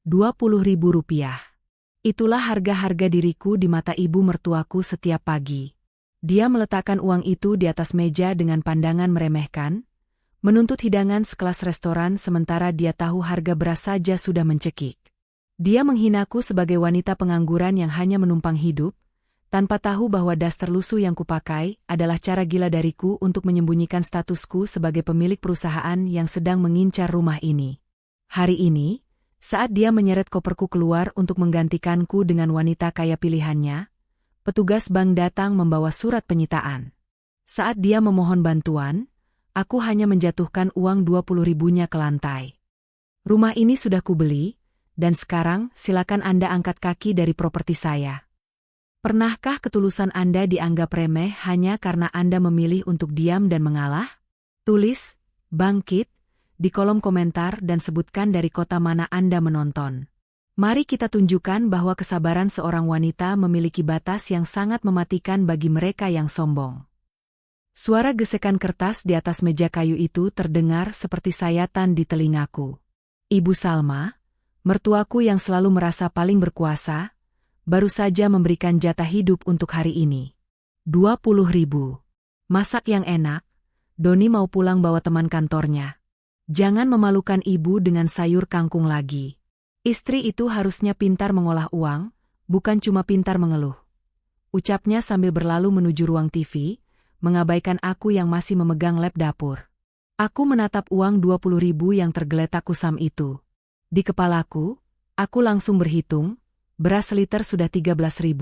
Rp20.000. Itulah harga-harga diriku di mata ibu mertuaku setiap pagi. Dia meletakkan uang itu di atas meja dengan pandangan meremehkan, menuntut hidangan sekelas restoran sementara dia tahu harga beras saja sudah mencekik. Dia menghinaku sebagai wanita pengangguran yang hanya menumpang hidup, tanpa tahu bahwa daster lusuh yang kupakai adalah cara gila dariku untuk menyembunyikan statusku sebagai pemilik perusahaan yang sedang mengincar rumah ini. Hari ini, saat dia menyeret koperku keluar untuk menggantikanku dengan wanita kaya pilihannya, petugas bank datang membawa surat penyitaan. Saat dia memohon bantuan, aku hanya menjatuhkan uang 20.000-nya ke lantai. Rumah ini sudah kubeli, dan sekarang silakan Anda angkat kaki dari properti saya. Pernahkah ketulusan Anda dianggap remeh hanya karena Anda memilih untuk diam dan mengalah? Tulis, bangkit, di kolom komentar dan sebutkan dari kota mana Anda menonton. Mari kita tunjukkan bahwa kesabaran seorang wanita memiliki batas yang sangat mematikan bagi mereka yang sombong. Suara gesekan kertas di atas meja kayu itu terdengar seperti sayatan di telingaku. Ibu Salma, mertuaku yang selalu merasa paling berkuasa, baru saja memberikan jatah hidup untuk hari ini. 20.000. Masak yang enak, Doni mau pulang bawa teman kantornya. Jangan memalukan ibu dengan sayur kangkung lagi. Istri itu harusnya pintar mengolah uang, bukan cuma pintar mengeluh. Ucapnya sambil berlalu menuju ruang TV, mengabaikan aku yang masih memegang lap dapur. Aku menatap uang 20.000 yang tergeletak kusam itu. Di kepalaku, aku langsung berhitung, beras seliter sudah 13.000,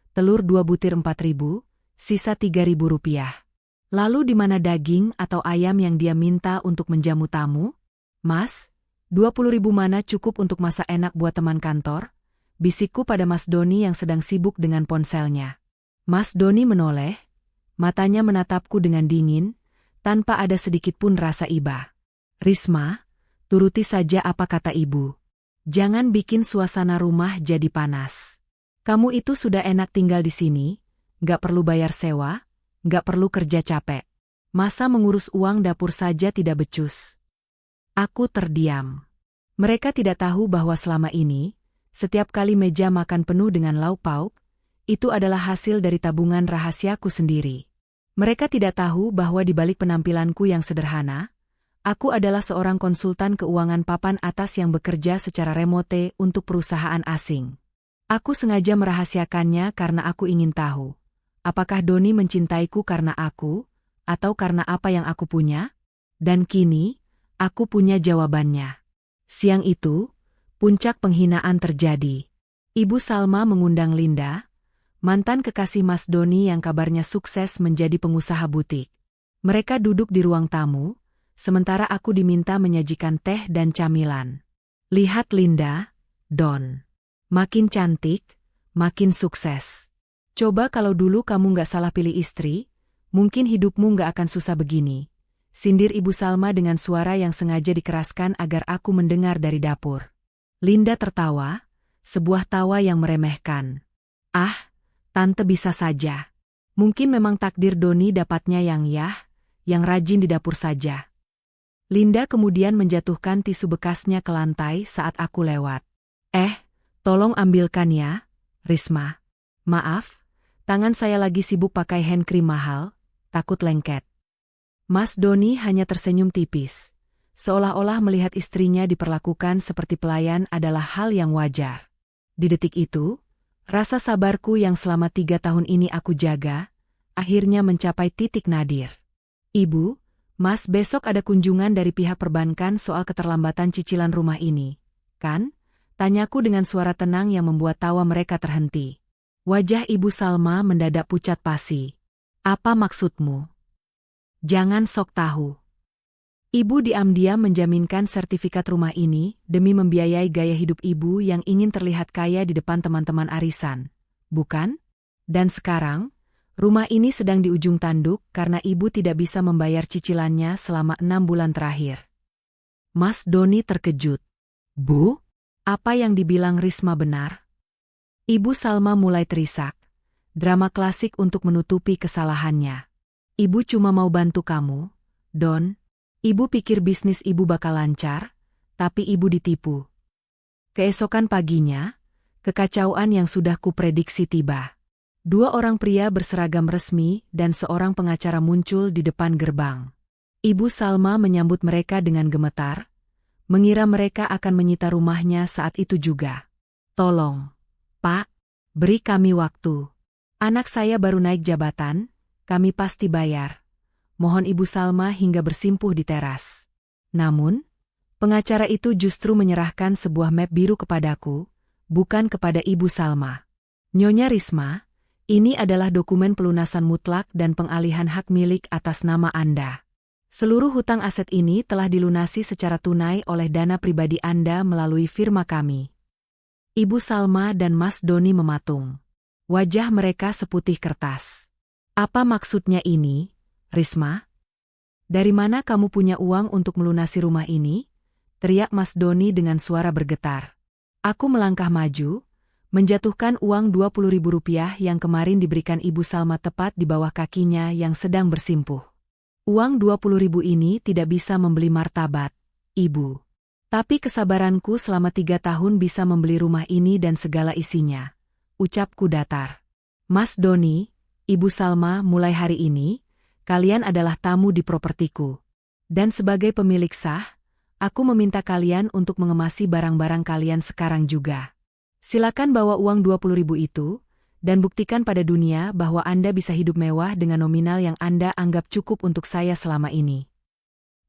telur 2 butir 4.000, sisa Rp3.000. Lalu di mana daging atau ayam yang dia minta untuk menjamu tamu? Mas, 20.000 mana cukup untuk masak enak buat teman kantor? Bisikku pada Mas Doni yang sedang sibuk dengan ponselnya. Mas Doni menoleh, matanya menatapku dengan dingin, tanpa ada sedikit pun rasa iba. Risma, turuti saja apa kata ibu. Jangan bikin suasana rumah jadi panas. Kamu itu sudah enak tinggal di sini, gak perlu bayar sewa, gak perlu kerja capek. Masa mengurus uang dapur saja tidak becus? Aku terdiam. Mereka tidak tahu bahwa selama ini, setiap kali meja makan penuh dengan lauk pauk, itu adalah hasil dari tabungan rahasiaku sendiri. Mereka tidak tahu bahwa di balik penampilanku yang sederhana, aku adalah seorang konsultan keuangan papan atas yang bekerja secara remote untuk perusahaan asing. Aku sengaja merahasiakannya karena aku ingin tahu, apakah Doni mencintaiku karena aku, atau karena apa yang aku punya? Dan kini, aku punya jawabannya. Siang itu, puncak penghinaan terjadi. Ibu Salma mengundang Linda, mantan kekasih Mas Doni yang kabarnya sukses menjadi pengusaha butik. Mereka duduk di ruang tamu, sementara aku diminta menyajikan teh dan camilan. Lihat Linda, Don. Makin cantik, makin sukses. Coba kalau dulu kamu gak salah pilih istri, mungkin hidupmu gak akan susah begini. Sindir Ibu Salma dengan suara yang sengaja dikeraskan agar aku mendengar dari dapur. Linda tertawa, sebuah tawa yang meremehkan. Ah, tante bisa saja. Mungkin memang takdir Doni dapatnya yang rajin di dapur saja. Linda kemudian menjatuhkan tisu bekasnya ke lantai saat aku lewat. Tolong ambilkan ya, Risma. Maaf, tangan saya lagi sibuk pakai hand cream mahal, takut lengket. Mas Doni hanya tersenyum tipis, seolah-olah melihat istrinya diperlakukan seperti pelayan adalah hal yang wajar. Di detik itu, rasa sabarku yang selama 3 tahun ini aku jaga, akhirnya mencapai titik nadir. Ibu, Mas besok ada kunjungan dari pihak perbankan soal keterlambatan cicilan rumah ini, kan? Tanyaku dengan suara tenang yang membuat tawa mereka terhenti. Wajah Ibu Salma mendadak pucat pasi. Apa maksudmu? Jangan sok tahu. Ibu diam-diam menjaminkan sertifikat rumah ini demi membiayai gaya hidup ibu yang ingin terlihat kaya di depan teman-teman arisan, bukan? Dan sekarang, rumah ini sedang di ujung tanduk karena ibu tidak bisa membayar cicilannya selama 6 bulan terakhir. Mas Doni terkejut. Bu? Apa yang dibilang Risma benar? Ibu Salma mulai terisak. Drama klasik untuk menutupi kesalahannya. Ibu cuma mau bantu kamu, Don. Ibu pikir bisnis ibu bakal lancar, tapi ibu ditipu. Keesokan paginya, kekacauan yang sudah kuprediksi tiba. Dua orang pria berseragam resmi dan seorang pengacara muncul di depan gerbang. Ibu Salma menyambut mereka dengan gemetar, mengira mereka akan menyita rumahnya saat itu juga. "Tolong, Pak, beri kami waktu. Anak saya baru naik jabatan, kami pasti bayar." Mohon Ibu Salma hingga bersimpuh di teras. Namun, pengacara itu justru menyerahkan sebuah map biru kepadaku, bukan kepada Ibu Salma. "Nyonya Risma, ini adalah dokumen pelunasan mutlak dan pengalihan hak milik atas nama Anda. Seluruh hutang aset ini telah dilunasi secara tunai oleh dana pribadi Anda melalui firma kami." Ibu Salma dan Mas Doni mematung. Wajah mereka seputih kertas. "Apa maksudnya ini, Risma? Dari mana kamu punya uang untuk melunasi rumah ini?" teriak Mas Doni dengan suara bergetar. Aku melangkah maju, menjatuhkan uang Rp20.000 yang kemarin diberikan Ibu Salma tepat di bawah kakinya yang sedang bersimpuh. "Uang Rp20.000 ini tidak bisa membeli martabat, Ibu. Tapi kesabaranku selama 3 tahun bisa membeli rumah ini dan segala isinya," ucapku datar. "Mas Doni, Ibu Salma, mulai hari ini, kalian adalah tamu di propertiku. Dan sebagai pemilik sah, aku meminta kalian untuk mengemasi barang-barang kalian sekarang juga. Silakan bawa uang Rp20.000 itu, dan buktikan pada dunia bahwa Anda bisa hidup mewah dengan nominal yang Anda anggap cukup untuk saya selama ini."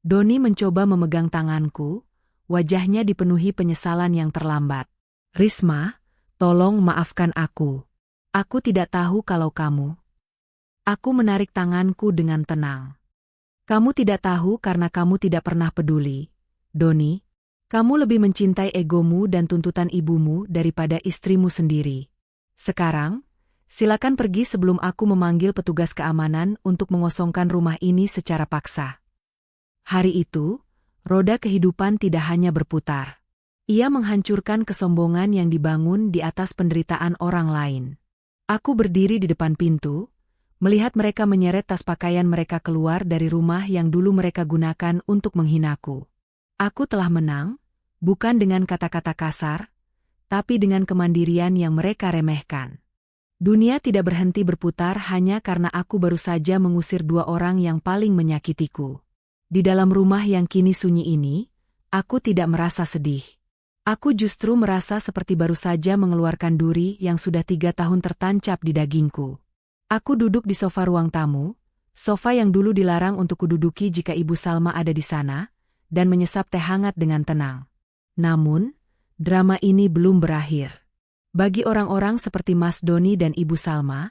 Doni mencoba memegang tanganku, wajahnya dipenuhi penyesalan yang terlambat. "Risma, tolong maafkan aku. Aku tidak tahu kalau kamu..." Aku menarik tanganku dengan tenang. "Kamu tidak tahu karena kamu tidak pernah peduli, Doni. Kamu lebih mencintai egomu dan tuntutan ibumu daripada istrimu sendiri. Sekarang, silakan pergi sebelum aku memanggil petugas keamanan untuk mengosongkan rumah ini secara paksa." Hari itu, roda kehidupan tidak hanya berputar. Ia menghancurkan kesombongan yang dibangun di atas penderitaan orang lain. Aku berdiri di depan pintu, melihat mereka menyeret tas pakaian mereka keluar dari rumah yang dulu mereka gunakan untuk menghinaku. Aku telah menang, bukan dengan kata-kata kasar, tapi dengan kemandirian yang mereka remehkan. Dunia tidak berhenti berputar hanya karena aku baru saja mengusir 2 orang yang paling menyakitiku. Di dalam rumah yang kini sunyi ini, aku tidak merasa sedih. Aku justru merasa seperti baru saja mengeluarkan duri yang sudah 3 tahun tertancap di dagingku. Aku duduk di sofa ruang tamu, sofa yang dulu dilarang untuk kududuki jika Ibu Salma ada di sana, dan menyesap teh hangat dengan tenang. Namun, drama ini belum berakhir. Bagi orang-orang seperti Mas Doni dan Ibu Salma,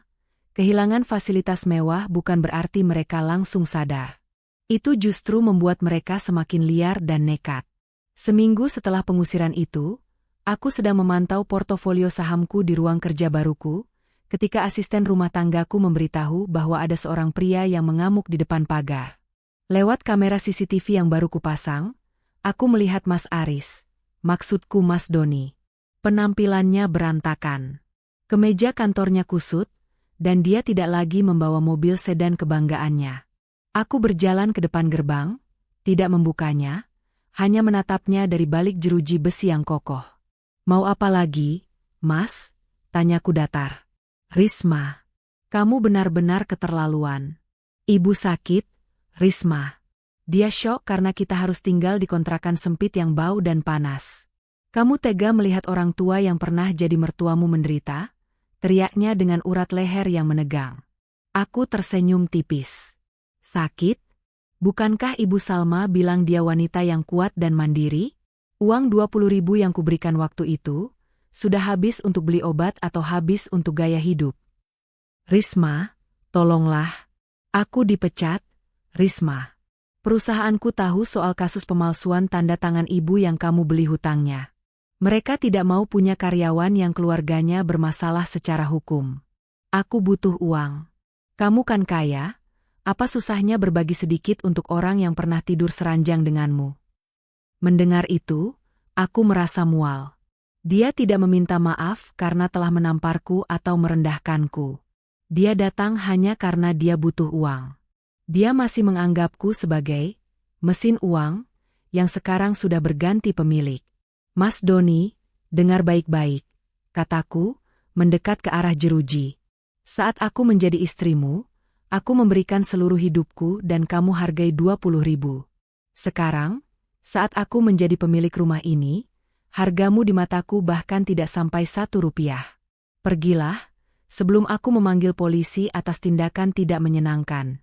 kehilangan fasilitas mewah bukan berarti mereka langsung sadar. Itu justru membuat mereka semakin liar dan nekat. Seminggu setelah pengusiran itu, aku sedang memantau portofolio sahamku di ruang kerja baruku, ketika asisten rumah tanggaku memberitahu bahwa ada seorang pria yang mengamuk di depan pagar. Lewat kamera CCTV yang baru kupasang, aku melihat Mas Aris, maksudku Mas Doni. Penampilannya berantakan. Kemeja kantornya kusut, dan dia tidak lagi membawa mobil sedan kebanggaannya. Aku berjalan ke depan gerbang, tidak membukanya, hanya menatapnya dari balik jeruji besi yang kokoh. "Mau apa lagi, Mas?" tanyaku datar. "Risma, kamu benar-benar keterlaluan. Ibu sakit, Risma. Dia syok karena kita harus tinggal di kontrakan sempit yang bau dan panas. Kamu tega melihat orang tua yang pernah jadi mertuamu menderita?" teriaknya dengan urat leher yang menegang. Aku tersenyum tipis. "Sakit? Bukankah Ibu Salma bilang dia wanita yang kuat dan mandiri? Uang 20.000 yang kuberikan waktu itu, sudah habis untuk beli obat atau habis untuk gaya hidup?" "Risma, tolonglah. Aku dipecat, Risma. Perusahaanku tahu soal kasus pemalsuan tanda tangan ibu yang kamu beli hutangnya. Mereka tidak mau punya karyawan yang keluarganya bermasalah secara hukum. Aku butuh uang. Kamu kan kaya, apa susahnya berbagi sedikit untuk orang yang pernah tidur seranjang denganmu?" Mendengar itu, aku merasa mual. Dia tidak meminta maaf karena telah menamparku atau merendahkanku. Dia datang hanya karena dia butuh uang. Dia masih menganggapku sebagai mesin uang yang sekarang sudah berganti pemilik. "Mas Doni, Dengar baik-baik, kataku, mendekat ke arah jeruji. Saat aku menjadi istrimu, aku memberikan seluruh hidupku dan kamu hargai 20.000. Sekarang, saat aku menjadi pemilik rumah ini, hargamu di mataku bahkan tidak sampai 1 rupiah. Pergilah, sebelum aku memanggil polisi atas tindakan tidak menyenangkan.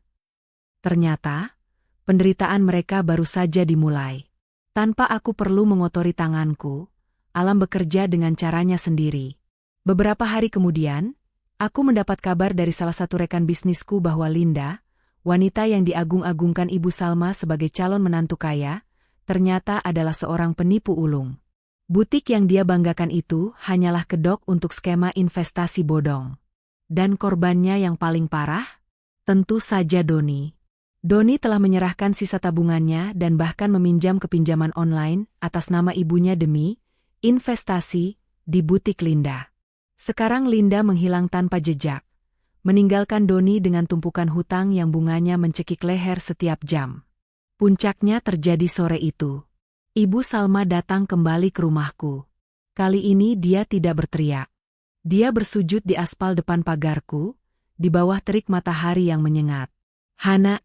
Ternyata, penderitaan mereka baru saja dimulai. Tanpa aku perlu mengotori tanganku, alam bekerja dengan caranya sendiri. Beberapa hari kemudian, aku mendapat kabar dari salah satu rekan bisnisku bahwa Linda, wanita yang diagung-agungkan Ibu Salma sebagai calon menantu kaya, ternyata adalah seorang penipu ulung. Butik yang dia banggakan itu hanyalah kedok untuk skema investasi bodong. Dan korbannya yang paling parah? Tentu saja Doni. Doni telah menyerahkan sisa tabungannya dan bahkan meminjam ke pinjaman online atas nama ibunya demi investasi di butik Linda. Sekarang Linda menghilang tanpa jejak, meninggalkan Doni dengan tumpukan hutang yang bunganya mencekik leher setiap jam. Puncaknya terjadi sore itu. Ibu Salma datang kembali ke rumahku. Kali ini dia tidak berteriak. Dia bersujud di aspal depan pagarku, di bawah terik matahari yang menyengat. Hana,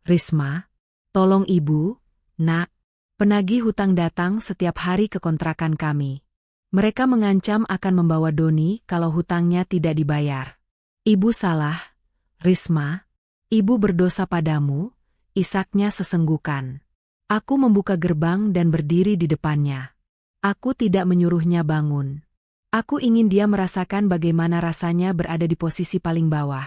Risma, tolong ibu, nak. Penagih hutang datang setiap hari ke kontrakan kami. Mereka mengancam akan membawa Doni kalau hutangnya tidak dibayar. Ibu salah, Risma. Ibu berdosa padamu, isaknya sesenggukan. Aku membuka gerbang dan berdiri di depannya. Aku tidak menyuruhnya bangun. Aku ingin dia merasakan bagaimana rasanya berada di posisi paling bawah.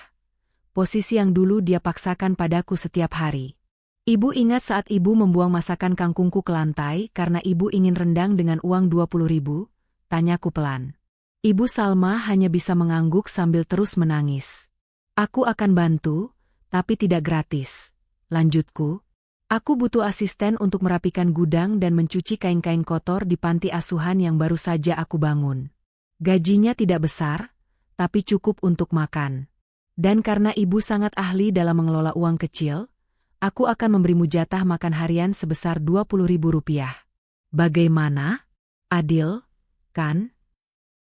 Posisi yang dulu dia paksakan padaku setiap hari. Ibu ingat saat ibu membuang masakan kangkungku ke lantai karena ibu ingin rendang dengan uang 20.000? Tanyaku pelan. Ibu Salma hanya bisa mengangguk sambil terus menangis. Aku akan bantu, tapi tidak gratis. Lanjutku. Aku butuh asisten untuk merapikan gudang dan mencuci kain-kain kotor di panti asuhan yang baru saja aku bangun. Gajinya tidak besar, tapi cukup untuk makan. Dan karena ibu sangat ahli dalam mengelola uang kecil, aku akan memberimu jatah makan harian sebesar 20.000 rupiah. Bagaimana? Adil, kan?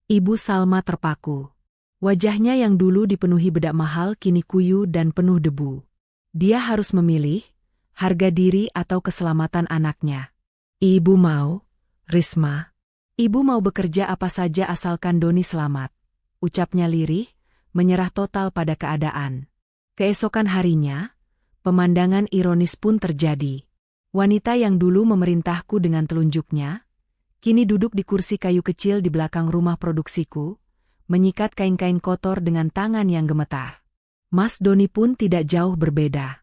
Ibu Salma terpaku. Wajahnya yang dulu dipenuhi bedak mahal kini kuyu dan penuh debu. Dia harus memilih harga diri atau keselamatan anaknya. Ibu mau, Risma. Ibu mau bekerja apa saja asalkan Doni selamat. Ucapnya lirih, menyerah total pada keadaan. Keesokan harinya, pemandangan ironis pun terjadi. Wanita yang dulu memerintahku dengan telunjuknya, kini duduk di kursi kayu kecil di belakang rumah produksiku, menyikat kain-kain kotor dengan tangan yang gemetar. Mas Doni pun tidak jauh berbeda.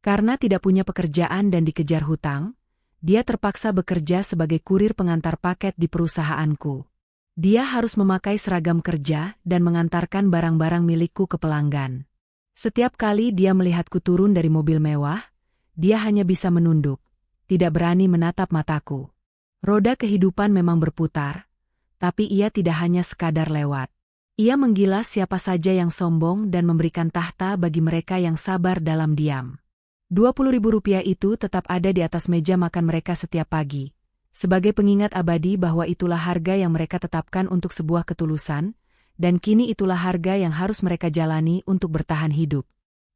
Karena tidak punya pekerjaan dan dikejar hutang, dia terpaksa bekerja sebagai kurir pengantar paket di perusahaanku. Dia harus memakai seragam kerja dan mengantarkan barang-barang milikku ke pelanggan. Setiap kali dia melihatku turun dari mobil mewah, dia hanya bisa menunduk, tidak berani menatap mataku. Roda kehidupan memang berputar, tapi ia tidak hanya sekadar lewat. Ia menggilas siapa saja yang sombong dan memberikan tahta bagi mereka yang sabar dalam diam. 20.000 rupiah itu tetap ada di atas meja makan mereka setiap pagi, sebagai pengingat abadi bahwa itulah harga yang mereka tetapkan untuk sebuah ketulusan, dan kini itulah harga yang harus mereka jalani untuk bertahan hidup.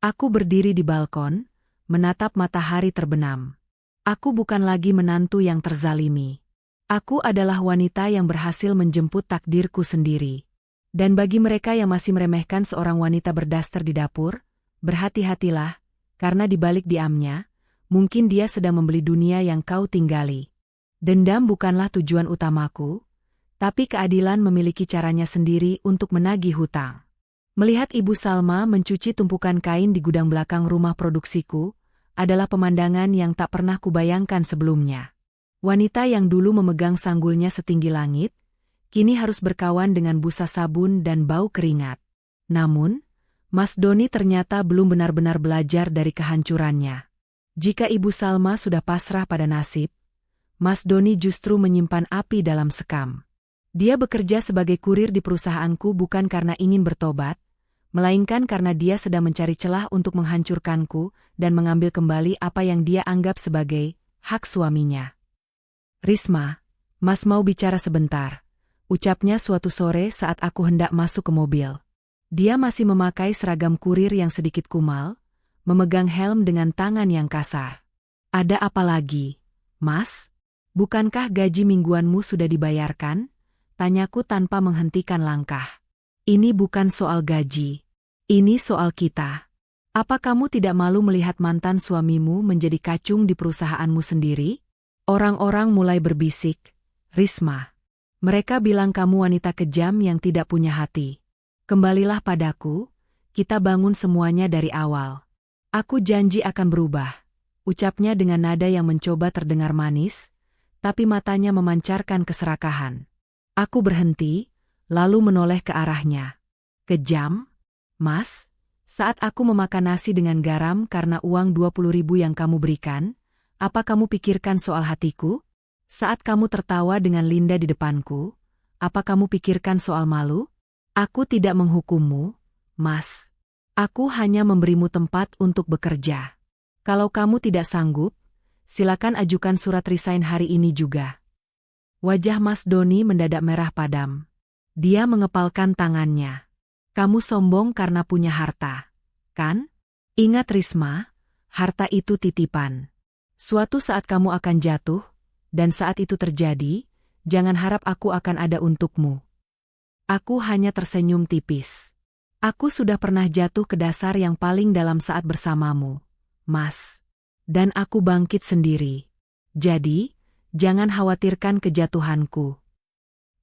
Aku berdiri di balkon, menatap matahari terbenam. Aku bukan lagi menantu yang terzalimi. Aku adalah wanita yang berhasil menjemput takdirku sendiri. Dan bagi mereka yang masih meremehkan seorang wanita berdaster di dapur, berhati-hatilah, karena di balik diamnya, mungkin dia sedang membeli dunia yang kau tinggali. Dendam bukanlah tujuan utamaku, tapi keadilan memiliki caranya sendiri untuk menagih hutang. Melihat Ibu Salma mencuci tumpukan kain di gudang belakang rumah produksiku, adalah pemandangan yang tak pernah kubayangkan sebelumnya. Wanita yang dulu memegang sanggulnya setinggi langit, kini harus berkawan dengan busa sabun dan bau keringat. Namun, Mas Doni ternyata belum benar-benar belajar dari kehancurannya. Jika Ibu Salma sudah pasrah pada nasib, Mas Doni justru menyimpan api dalam sekam. Dia bekerja sebagai kurir di perusahaanku bukan karena ingin bertobat, melainkan karena dia sedang mencari celah untuk menghancurkanku dan mengambil kembali apa yang dia anggap sebagai hak suaminya. Risma, Mas mau bicara sebentar, ucapnya suatu sore saat aku hendak masuk ke mobil. Dia masih memakai seragam kurir yang sedikit kumal, memegang helm dengan tangan yang kasar. Ada apa lagi, Mas? Bukankah gaji mingguanmu sudah dibayarkan? Tanyaku tanpa menghentikan langkah. Ini bukan soal gaji. Ini soal kita. Apa kamu tidak malu melihat mantan suamimu menjadi kacung di perusahaanmu sendiri? Orang-orang mulai berbisik, Risma. Mereka bilang kamu wanita kejam yang tidak punya hati. Kembalilah padaku, kita bangun semuanya dari awal. Aku janji akan berubah, ucapnya dengan nada yang mencoba terdengar manis, tapi matanya memancarkan keserakahan. Aku berhenti, lalu menoleh ke arahnya. Kejam? Mas, saat aku memakan nasi dengan garam karena uang 20.000 yang kamu berikan, apa kamu pikirkan soal hatiku? Saat kamu tertawa dengan Linda di depanku, apa kamu pikirkan soal malu? Aku tidak menghukummu, Mas. Aku hanya memberimu tempat untuk bekerja. Kalau kamu tidak sanggup, silakan ajukan surat resign hari ini juga. Wajah Mas Doni mendadak merah padam. Dia mengepalkan tangannya. Kamu sombong karena punya harta, kan? Ingat Risma, harta itu titipan. Suatu saat kamu akan jatuh, dan saat itu terjadi, jangan harap aku akan ada untukmu. Aku hanya tersenyum tipis. Aku sudah pernah jatuh ke dasar yang paling dalam saat bersamamu, Mas. Dan aku bangkit sendiri. Jadi, jangan khawatirkan kejatuhanku.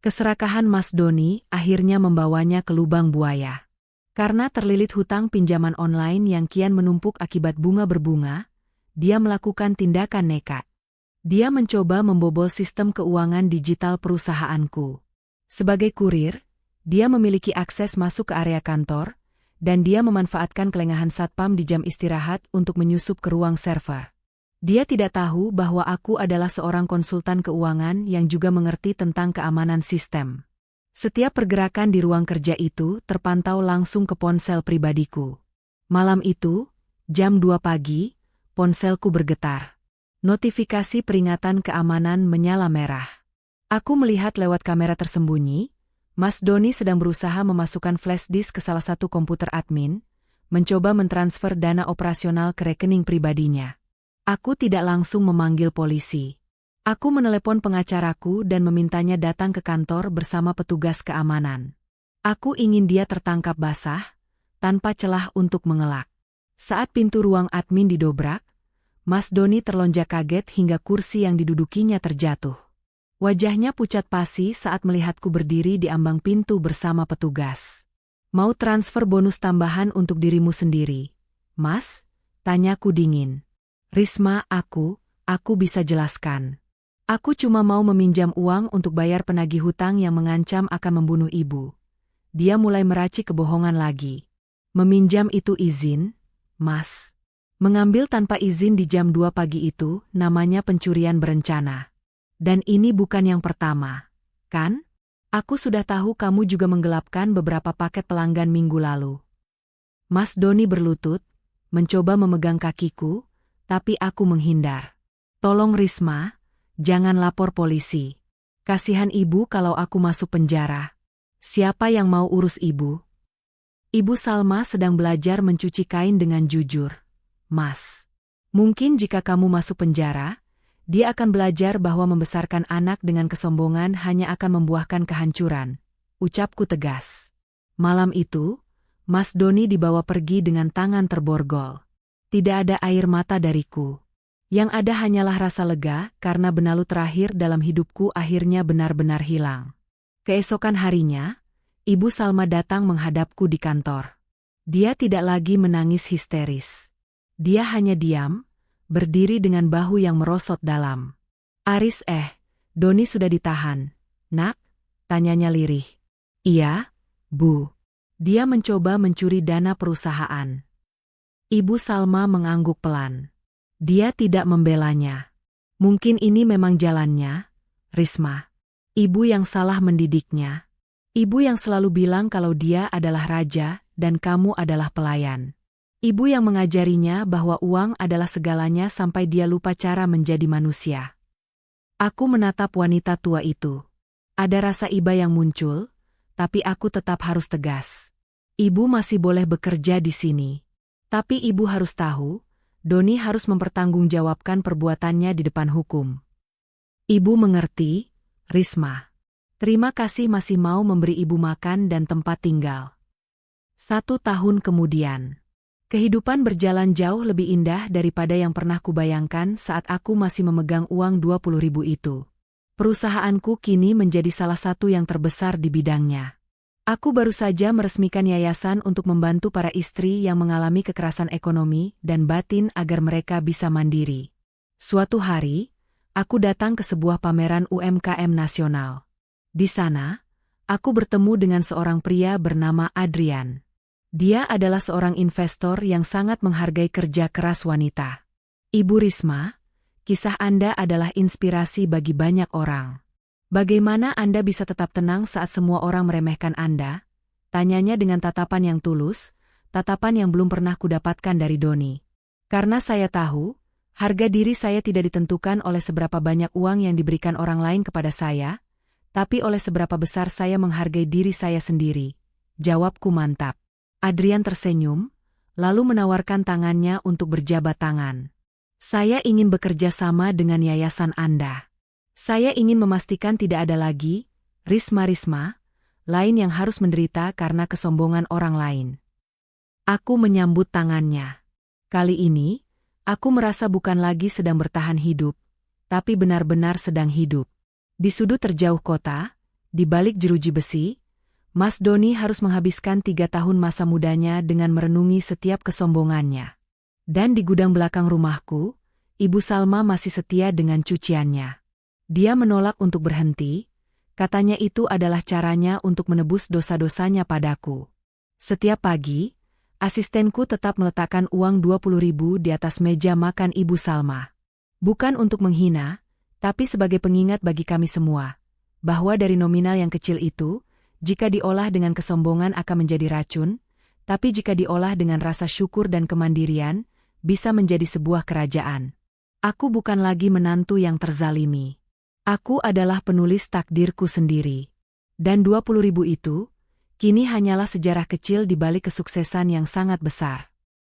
Keserakahan Mas Doni akhirnya membawanya ke lubang buaya. Karena terlilit hutang pinjaman online yang kian menumpuk akibat bunga berbunga, dia melakukan tindakan nekat. Dia mencoba membobol sistem keuangan digital perusahaanku. Sebagai kurir, dia memiliki akses masuk ke area kantor, dan dia memanfaatkan kelengahan satpam di jam istirahat untuk menyusup ke ruang server. Dia tidak tahu bahwa aku adalah seorang konsultan keuangan yang juga mengerti tentang keamanan sistem. Setiap pergerakan di ruang kerja itu terpantau langsung ke ponsel pribadiku. Malam itu, jam 2 pagi, ponselku bergetar. Notifikasi peringatan keamanan menyala merah. Aku melihat lewat kamera tersembunyi, Mas Doni sedang berusaha memasukkan flash disk ke salah satu komputer admin, mencoba mentransfer dana operasional ke rekening pribadinya. Aku tidak langsung memanggil polisi. Aku menelepon pengacaraku dan memintanya datang ke kantor bersama petugas keamanan. Aku ingin dia tertangkap basah, tanpa celah untuk mengelak. Saat pintu ruang admin didobrak, Mas Doni terlonjak kaget hingga kursi yang didudukinya terjatuh. Wajahnya pucat pasi saat melihatku berdiri di ambang pintu bersama petugas. Mau transfer bonus tambahan untuk dirimu sendiri, Mas? Tanyaku dingin. Risma, aku bisa jelaskan. Aku cuma mau meminjam uang untuk bayar penagih hutang yang mengancam akan membunuh ibu. Dia mulai meracik kebohongan lagi. Meminjam itu izin, Mas. Mengambil tanpa izin di jam 2 pagi itu namanya pencurian berencana. Dan ini bukan yang pertama, kan? Aku sudah tahu kamu juga menggelapkan beberapa paket pelanggan minggu lalu. Mas Doni berlutut, mencoba memegang kakiku, tapi aku menghindar. Tolong Risma, jangan lapor polisi. Kasihan ibu kalau aku masuk penjara. Siapa yang mau urus ibu? Ibu Salma sedang belajar mencuci kain dengan jujur. Mas, mungkin jika kamu masuk penjara, dia akan belajar bahwa membesarkan anak dengan kesombongan hanya akan membuahkan kehancuran, ucapku tegas. Malam itu, Mas Doni dibawa pergi dengan tangan terborgol. Tidak ada air mata dariku. Yang ada hanyalah rasa lega karena benalu terakhir dalam hidupku akhirnya benar-benar hilang. Keesokan harinya, Ibu Salma datang menghadapku di kantor. Dia tidak lagi menangis histeris. Dia hanya diam, berdiri dengan bahu yang merosot dalam. Aris, Doni sudah ditahan, nak? Tanyanya lirih. Iya, Bu. Dia mencoba mencuri dana perusahaan. Ibu Salma mengangguk pelan. Dia tidak membelanya. Mungkin ini memang jalannya, Risma. Ibu yang salah mendidiknya. Ibu yang selalu bilang kalau dia adalah raja dan kamu adalah pelayan. Ibu yang mengajarinya bahwa uang adalah segalanya sampai dia lupa cara menjadi manusia. Aku menatap wanita tua itu. Ada rasa iba yang muncul, tapi aku tetap harus tegas. Ibu masih boleh bekerja di sini. Tapi ibu harus tahu, Doni harus mempertanggungjawabkan perbuatannya di depan hukum. Ibu mengerti, Risma. Terima kasih masih mau memberi ibu makan dan tempat tinggal. 1 tahun kemudian. Kehidupan berjalan jauh lebih indah daripada yang pernah kubayangkan saat aku masih memegang uang 20.000 itu. Perusahaanku kini menjadi salah satu yang terbesar di bidangnya. Aku baru saja meresmikan yayasan untuk membantu para istri yang mengalami kekerasan ekonomi dan batin agar mereka bisa mandiri. Suatu hari, aku datang ke sebuah pameran UMKM nasional. Di sana, aku bertemu dengan seorang pria bernama Adrian. Dia adalah seorang investor yang sangat menghargai kerja keras wanita. Ibu Risma, kisah Anda adalah inspirasi bagi banyak orang. Bagaimana Anda bisa tetap tenang saat semua orang meremehkan Anda? Tanyanya dengan tatapan yang tulus, tatapan yang belum pernah kudapatkan dari Doni. Karena saya tahu, harga diri saya tidak ditentukan oleh seberapa banyak uang yang diberikan orang lain kepada saya, tapi oleh seberapa besar saya menghargai diri saya sendiri. Jawabku mantap. Adrian tersenyum, lalu menawarkan tangannya untuk berjabat tangan. Saya ingin bekerja sama dengan yayasan Anda. Saya ingin memastikan tidak ada lagi, Risma lain yang harus menderita karena kesombongan orang lain. Aku menyambut tangannya. Kali ini, aku merasa bukan lagi sedang bertahan hidup, tapi benar-benar sedang hidup. Di sudut terjauh kota, di balik jeruji besi, Mas Doni harus menghabiskan 3 tahun masa mudanya dengan merenungi setiap kesombongannya. Dan di gudang belakang rumahku, Ibu Salma masih setia dengan cuciannya. Dia menolak untuk berhenti, katanya itu adalah caranya untuk menebus dosa-dosanya padaku. Setiap pagi, asistenku tetap meletakkan uang 20.000 di atas meja makan Ibu Salma. Bukan untuk menghina, tapi sebagai pengingat bagi kami semua, bahwa dari nominal yang kecil itu, jika diolah dengan kesombongan akan menjadi racun, tapi jika diolah dengan rasa syukur dan kemandirian, bisa menjadi sebuah kerajaan. Aku bukan lagi menantu yang terzalimi. Aku adalah penulis takdirku sendiri. Dan 20.000 itu, kini hanyalah sejarah kecil di balik kesuksesan yang sangat besar.